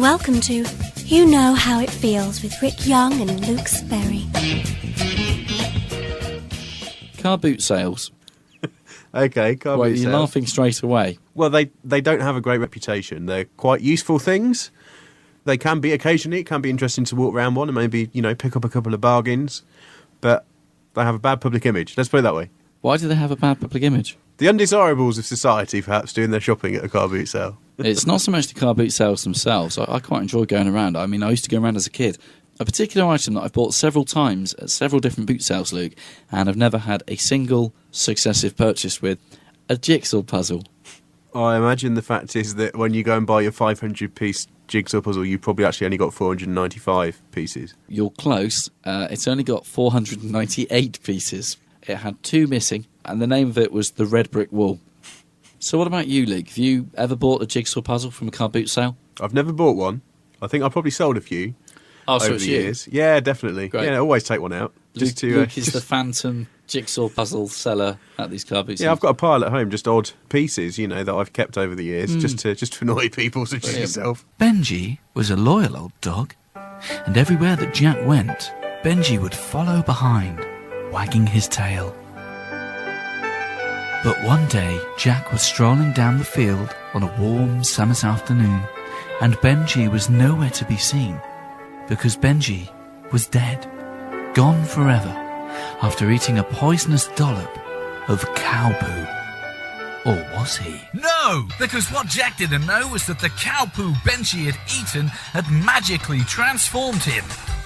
welcome to You Know How It Feels with Rick Young and Luke Sperry. Car boot sales. Okay, car Well, boot you're sales. laughing straight away. Well, they don't have a great reputation. They're quite useful things. They can be occasionally. It can be interesting to walk around one and maybe, pick up a couple of bargains. But they have a bad public image. Let's put it that way. Why do they have a bad public image? The undesirables of society, perhaps, doing their shopping at a car boot sale. It's not so much the car boot sales themselves. I quite enjoy going around. I mean, I used to go around as a kid. A particular item that I've bought several times at several different boot sales, Luke, and I've never had a single successive purchase with a jigsaw puzzle. I imagine the fact is that when you go and buy your 500-piece jigsaw puzzle, you probably actually only got 495 pieces. You're close. It's only got 498 pieces. It had 2 missing, and the name of it was The Red Brick Wall. So what about you, Luke? Have you ever bought a jigsaw puzzle from a car boot sale? I've never bought one. I think I probably sold a few So over it's the you? years. Yeah, definitely. Great. Yeah, I always take one out. Luke is the phantom jigsaw puzzle seller at these car boot sales. Yeah, I've got a pile at home, just odd pieces, that I've kept over the years, just to annoy people such as yourself. Benji was a loyal old dog, and everywhere that Jack went, Benji would follow behind, wagging his tail. But one day, Jack was strolling down the field on a warm summer's afternoon, and Benji was nowhere to be seen, because Benji was dead, gone forever, after eating a poisonous dollop of cow poo. Or was he? No, because what Jack didn't know was that the cow poo Benji had eaten had magically transformed him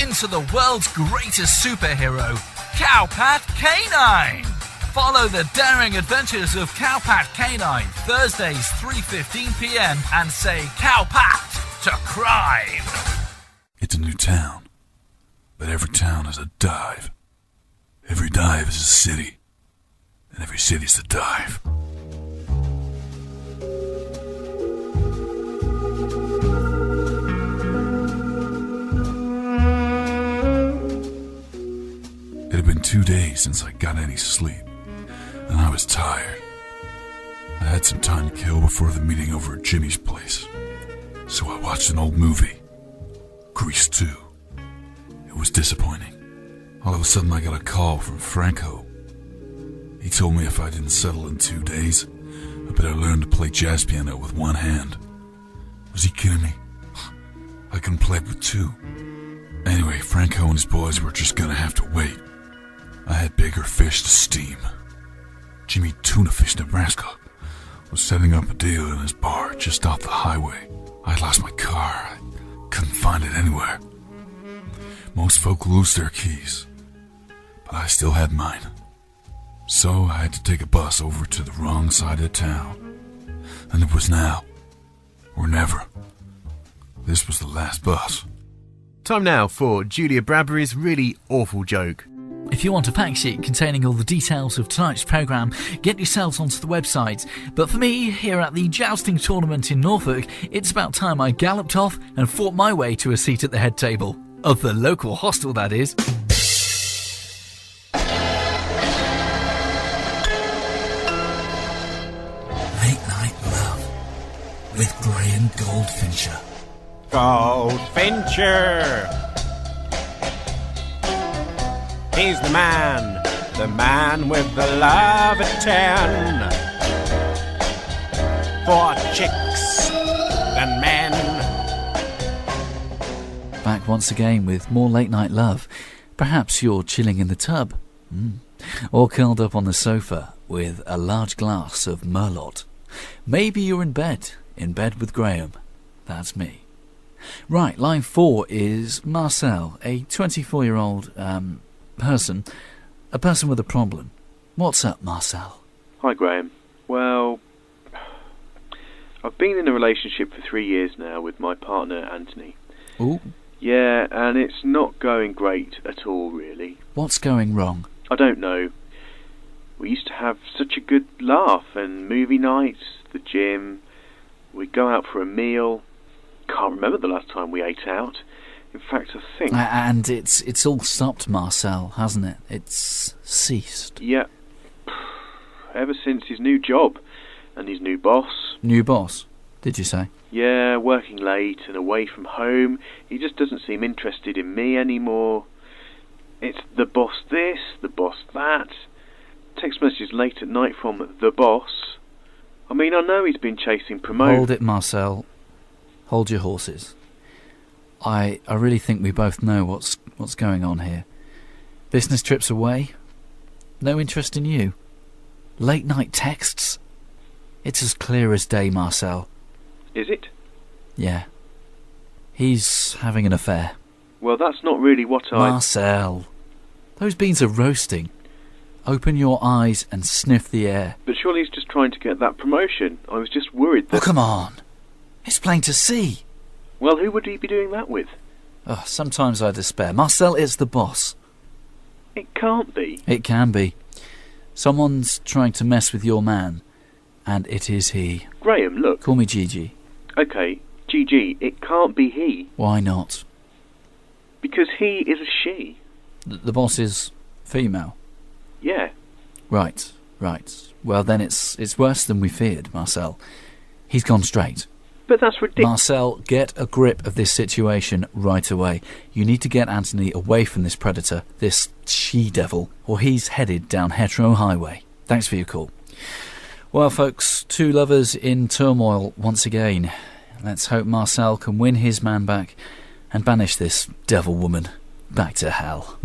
into the world's greatest superhero, Cowpat Canine. Follow the daring adventures of Cowpat Canine, Thursdays 3:15 p.m. and say Cowpat to crime. It's a new town, but every town is a dive. Every dive is a city, and every city's a dive. It had been 2 days since I got any sleep, and I was tired. I had some time to kill before the meeting over at Jimmy's place, so I watched an old movie, Grease 2. It was disappointing. All of a sudden I got a call from Franco. He told me if I didn't settle in 2 days, I better learn to play jazz piano with one hand. Was he kidding me? I couldn't play it with 2. Anyway, Franco and his boys were just gonna have to wait. I had bigger fish to steam. Jimmy Tuna Fish Nebraska was setting up a deal in his bar just off the highway. I'd lost my car. I couldn't find it anywhere. Most folk lose their keys, but I still had mine. So I had to take a bus over to the wrong side of town. And it was now or never. This was the last bus. Time now for Julia Bradbury's really awful joke. If you want a fact sheet containing all the details of tonight's programme, get yourselves onto the website. But for me, here at the jousting tournament in Norfolk, it's about time I galloped off and fought my way to a seat at the head table. Of the local hostel, that is. Late Night Love with Graham Goldfincher. Goldfincher! He's the man with the love at 10. For chicks than men. Back once again with more Late Night Love. Perhaps you're chilling in the tub. Or curled up on the sofa with a large glass of Merlot. Maybe you're in bed with Graham. That's me. Right, line 4 is Marcel, a 24-year-old person, a person with a problem. What's up, Marcel? Hi, Graham. Well, I've been in a relationship for 3 years now with my partner, Anthony. Ooh. Yeah, and it's not going great at all, really. What's going wrong? I don't know. We used to have such a good laugh and movie nights, the gym. We'd go out for a meal. Can't remember the last time we ate out. In fact, I think... And it's all stopped, Marcel, hasn't it? It's ceased. Yeah. Ever since his new job and his new boss. New boss, did you say? Yeah, working late and away from home. He just doesn't seem interested in me anymore. It's the boss this, the boss that. Text messages late at night from the boss. I mean, I know he's been chasing promotion. Hold it, Marcel. Hold your horses. I really think we both know what's going on here. Business trips away. No interest in you. Late night texts. It's as clear as day, Marcel. Is it? Yeah. He's having an affair. Well, that's not really what Marcel. Those beans are roasting. Open your eyes and sniff the air. But surely he's just trying to get that promotion. I was just worried that... Oh, come on. It's plain to see. Well, who would he be doing that with? Oh, sometimes I despair. Marcel is the boss. It can't be. It can be. Someone's trying to mess with your man, and it is he. Graham, look. Call me Gigi. Okay, Gigi, it can't be he. Why not? Because he is a she. The boss is female? Yeah. Right. Well, then it's worse than we feared, Marcel. He's gone straight. But that's ridiculous. Marcel, get a grip of this situation right away. You need to get Anthony away from this predator, this she-devil, or he's headed down Hetero Highway. Thanks for your call. Well, folks, two lovers in turmoil once again. Let's hope Marcel can win his man back and banish this devil woman back to hell.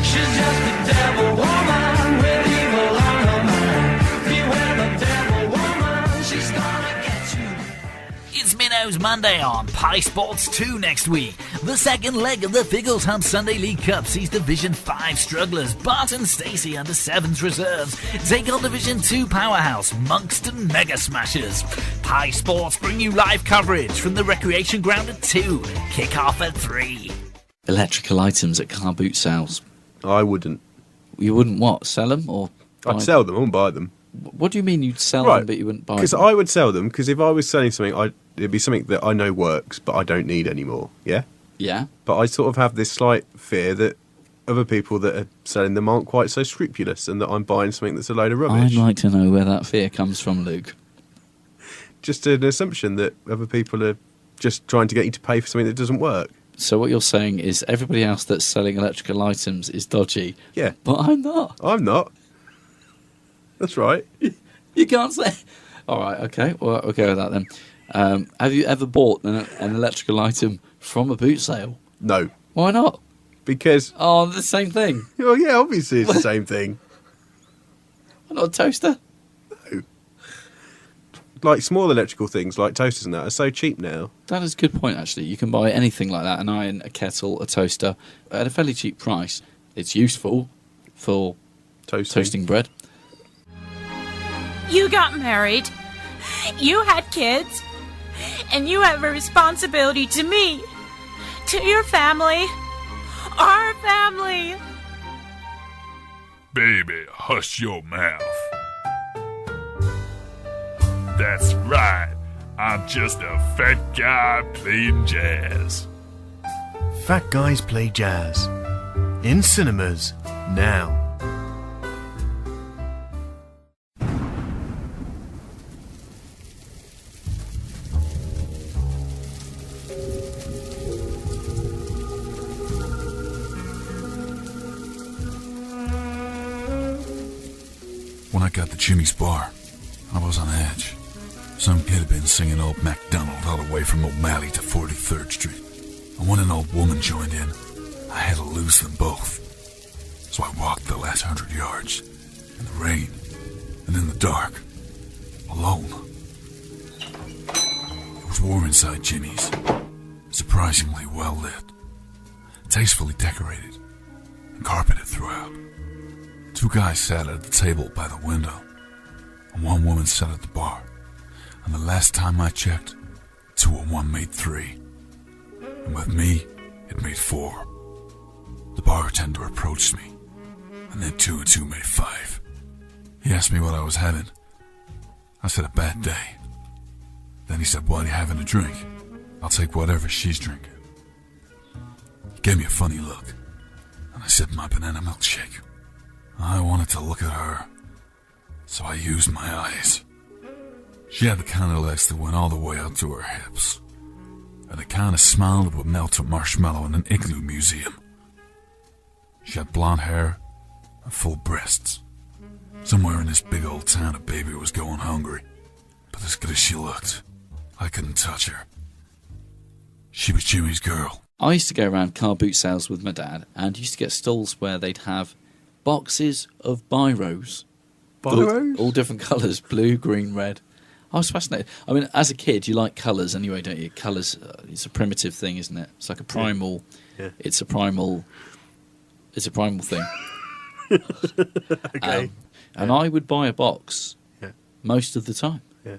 She's just a devil woman with evil on her mind. Beware the devil woman, she's gonna get you. It's Minnows Monday on Pie Sports 2 next week. The second leg of the Figgles Hunt Sunday League Cup sees Division 5 strugglers Bart and Stacey under 7s reserves take on Division 2 powerhouse Monkston Mega Smashers. Pie Sports bring you live coverage from the recreation ground at 2, kick-off at 3. Electrical items at car boot sales. I wouldn't. You wouldn't what? Sell them or? I'd sell them. I wouldn't buy them. What do you mean you'd sell them but you wouldn't buy them? Because I would sell them. Because if I was selling something, it'd be something that I know works, but I don't need anymore. Yeah. Yeah. But I sort of have this slight fear that other people that are selling them aren't quite so scrupulous, and that I'm buying something that's a load of rubbish. I'd like to know where that fear comes from, Luke. Just an assumption that other people are just trying to get you to pay for something that doesn't work. So what you're saying is everybody else that's selling electrical items is dodgy. Yeah. But I'm not. I'm not. That's right. You can't say... All right, okay. Well, we'll go with that then. Have you ever bought an electrical item from a boot sale? No. Why not? Because... Oh, the same thing. Oh, yeah, obviously it's the same thing. Not a toaster? No. Like small electrical things like toasters and that are so cheap now. That is a good point, actually. You can buy anything like that, an iron, a kettle, a toaster, at a fairly cheap price. It's useful for toasting bread. You got married, you had kids, and you have a responsibility to me, to your family, our family. Baby, hush your mouth. That's right. I'm just a fat guy playing jazz. Fat Guys Play Jazz. In cinemas now. When I got to Jimmy's bar, I was on edge. Some kid had been singing Old MacDonald all the way from O'Malley to 43rd Street. And when an old woman joined in, I had to lose them both. So I walked the last 100 yards, in the rain, and in the dark, alone. It was warm inside Jimmy's, surprisingly well lit, tastefully decorated, and carpeted throughout. 2 guys sat at the table by the window, and 1 woman sat at the bar. And the last time I checked, 2 and 1 made 3. And with me, it made 4. The bartender approached me, and then 2 and 2 made 5. He asked me what I was having. I said a bad day. Then he said, "What are you having to drink?" "I'll take whatever she's drinking." He gave me a funny look, and I sipped my banana milkshake. I wanted to look at her, so I used my eyes. She had the kind of legs that went all the way up to her hips, and the kind of smile that would melt a marshmallow in an igloo museum. She had blonde hair and full breasts. Somewhere in this big old town, a baby was going hungry, but as good as she looked, I couldn't touch her. She was Jimmy's girl. I used to go around car boot sales with my dad and used to get stalls where they'd have boxes of biros. Biros? All different colours, blue, green, red. I was fascinated. I mean, as a kid, you like colours anyway, don't you? Colours, it's a primitive thing, isn't it? It's like a primal... Yeah. It's a primal thing. Okay. And I would buy a box Yeah. most of the time. Yeah.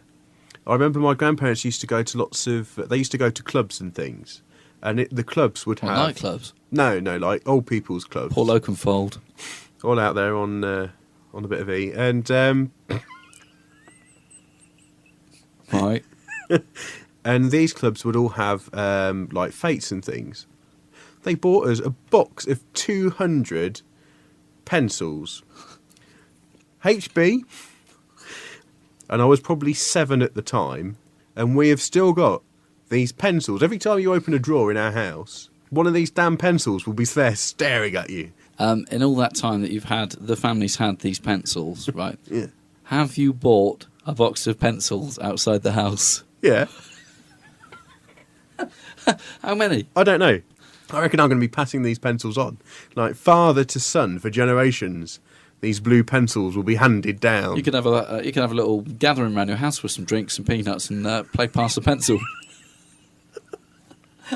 I remember my grandparents used to go to lots of... They used to go to clubs and things. And the clubs would have... Nightclubs? No, like old people's clubs. Paul Oakenfold. All out there on a bit of E. And... Right. And these clubs would all have like fetes and things. They bought us a box of 200 pencils. HB. And I was probably 7 at the time. And we have still got these pencils. Every time you open a drawer in our house, one of these damn pencils will be there staring at you. In all that time that the family's had these pencils, right? Yeah. Have you bought a box of pencils outside the house? Yeah. How many? I don't know. I reckon I'm going to be passing these pencils on. Like father to son for generations. These blue pencils will be handed down. You could have a little gathering around your house with some drinks and peanuts and play pass the pencil.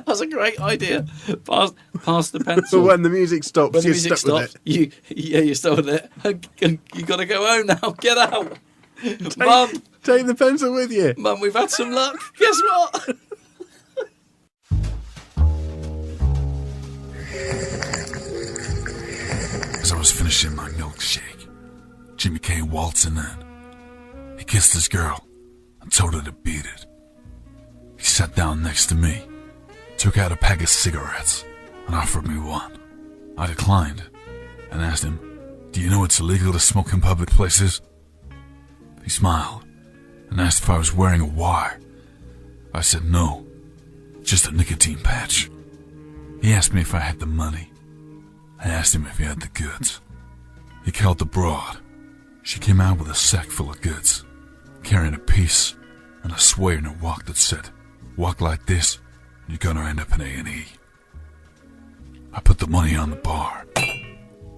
That's a great idea. Pass the pencil. When the music stops, when the you're music stuck stops, with it. you're stuck with it. You got to go home now. Get out, Mum. Take the pencil with you. Mum, we've had some luck. Guess what? As I was finishing my milkshake, Jimmy came waltzing in. He kissed his girl and told her to beat it. He sat down next to me, took out a pack of cigarettes, and offered me one. I declined and asked him, "Do you know it's illegal to smoke in public places?" He smiled and asked if I was wearing a wire. I said no, just a nicotine patch. He asked me if I had the money. I asked him if he had the goods. He called the broad. She came out with a sack full of goods, carrying a piece and a swear in her walk that said, "Walk like this, and you're gonna end up in A&E." I put the money on the bar.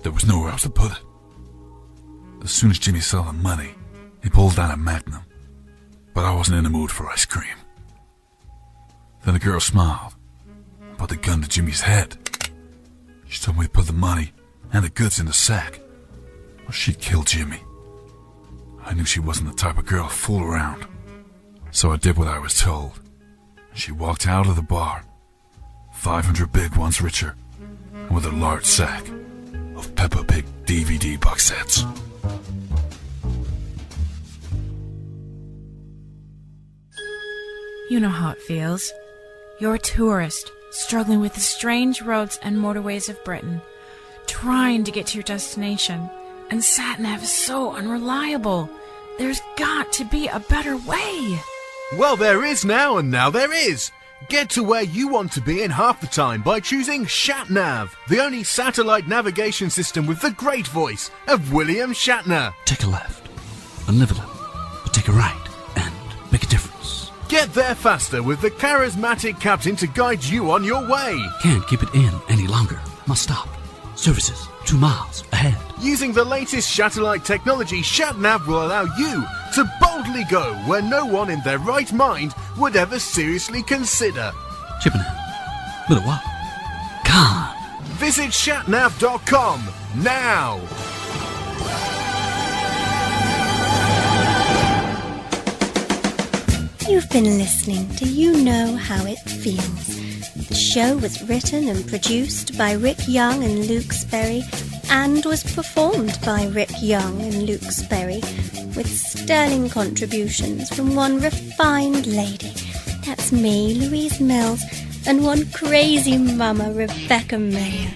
There was nowhere else to put it. As soon as Jimmy saw the money, he pulled out a Magnum, but I wasn't in the mood for ice cream. Then the girl smiled and put the gun to Jimmy's head. She told me to put the money and the goods in the sack, or she'd kill Jimmy. I knew she wasn't the type of girl to fool around, so I did what I was told. She walked out of the bar, 500 big ones richer, and with a large sack of Peppa Pig DVD box sets. You know how it feels. You're a tourist, struggling with the strange roads and motorways of Britain, trying to get to your destination, and sat-nav is so unreliable. There's got to be a better way. Well, there is now, and now there is. Get to where you want to be in half the time by choosing ShatNav, the only satellite navigation system with the great voice of William Shatner. Take a left, and live a little, but take a right, and make a difference. Get there faster with the charismatic captain to guide you on your way. Can't keep it in any longer. Must stop. Services 2 miles ahead. Using the latest satellite technology, ShatNav will allow you to boldly go where no one in their right mind would ever seriously consider. Chipping in. Little what? Con. Visit shatnav.com now. You've been listening to You Know How It Feels. The show was written and produced by Rick Young and Luke Sperry and was performed by Rick Young and Luke Sperry with sterling contributions from one refined lady, that's me, Louise Mills, and one crazy mama, Rebecca Mayer.